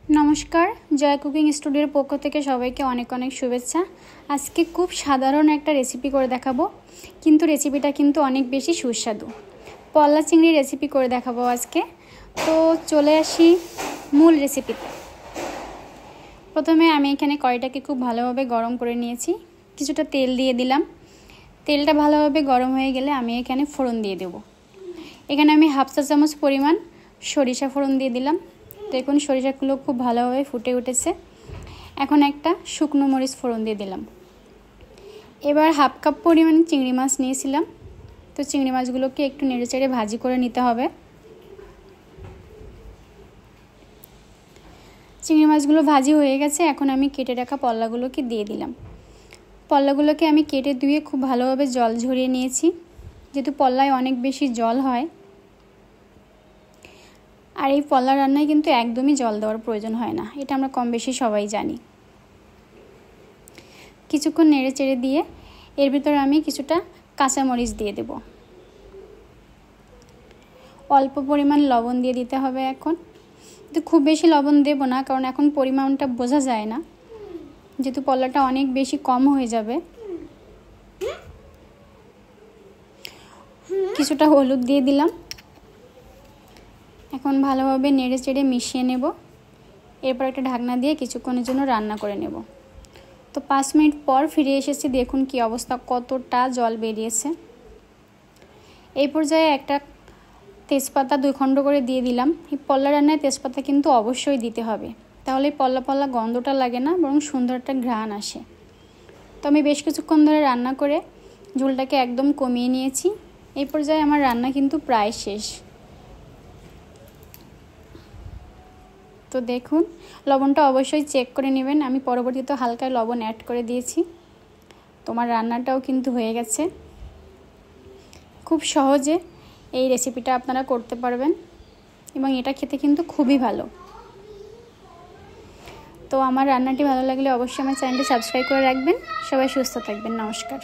नमस्कार जय कुकिंग स्टूडियोर पक्ष थेके सबाइके अनेक अनेक शुभेच्छा। आज के खूब साधारण एक रेसिपि करे देखाबो, किन्तु रेसिपिटा किन्तु अनेक बेशी सुस्वादु। पल्ला चिंगड़ी रेसिपि करे देखाबो आज के। तो चले आसि मूल रेसिपिते। प्रथमे आमि एखाने कड़ाइटाके खूब भालोभाबे गरम करे नियेछि, किछुटा तेल दिये दिलाम। तेलटा भालोभाबे गरम हये गेले आमि एखाने फोड़न दिये देब। एखाने आमि हाफ चा चामच परिमाण सरिषा फोड़न दिये दिलाम। देखुन सरिषागुलो खूब भालोभाबे फुटे उठेছে। এখন একটা শুকনো মরিচ ফোড়ন দিয়ে দিলাম। এবার হাফ কাপ পরিমাণ চিংড়ি মাছ নিয়েছিলাম, তো চিংড়ি মাছগুলোকে একটু নেড়েচেড়ে ভাজি করে নিতে হবে। চিংড়ি মাছগুলো ভাজি হয়ে গেছে, এখন আমি কেটে রাখা পল্লাগুলোকে দিয়ে দিলাম। পল্লাগুলোকে আমি কেটে ধুয়ে খুব ভালোভাবে জল ঝরিয়ে নিয়েছি, যেহেতু পল্লায় অনেক বেশি জল হয়। আর এই পল্লা রান্নায় কিন্তু একদমই জল দেওয়ার প্রয়োজন হয় না, এটা আমরা কম বেশি সবাই জানি। কিছুক্ষণ নেড়ে চেড়ে দিয়ে এর ভিতরে আমি কিছুটা কাঁচামরিচ দিয়ে দেব। অল্প পরিমাণ লবণ দিয়ে দিতে হবে। এখন তো খুব বেশি লবণ দেব না, কারণ এখন পরিমাণটা বোঝা যায় না, যেহেতু পল্লাটা অনেক বেশি কম হয়ে যাবে। কিছুটা হলুদ দিয়ে দিলাম। এখন ভালোভাবে নেড়ে চেড়ে মিশিয়ে নেব। এরপর একটা ঢাকনা দিয়ে কিছুক্ষণের জন্য রান্না করে নেব। তো 5 মিনিট পর ফিরে এসেছি, দেখুন কি অবস্থা, কতটা জল বেরিয়েছে। এই পর্যায়ে একটা তেজপাতা 2 খণ্ড করে দিয়ে দিলাম। এই পল্লা রান্নায় তেজপাতা কিন্তু অবশ্যই দিতে হবে, তাহলে পল্লা পল্লা গন্ধটা লাগে না, বরং সুন্দর একটা ঘ্রাণ আসে। তো আমি বেশ কিছুক্ষণ ধরে রান্না করে ঝোলটাকে একদম কমিয়ে নিয়েছি। এই পর্যায়ে আমার রান্না কিন্তু প্রায় শেষ। তো দেখুন লবণটা অবশ্যই চেক করে নেবেন। আমি পরবর্তীতে হালকা লবণ অ্যাড করে দিয়েছি। তোমার রান্নাটাও কিন্তু হয়ে গেছে। খুব সহজে এই রেসিপিটা আপনারা করতে পারবেন এবং এটা খেতে কিন্তু খুবই ভালো। তো আমার রান্নাটি ভালো লাগলে অবশ্যই আমার চ্যানেলটি সাবস্ক্রাইব করে রাখবেন। সবাই সুস্থ থাকবেন। নমস্কার।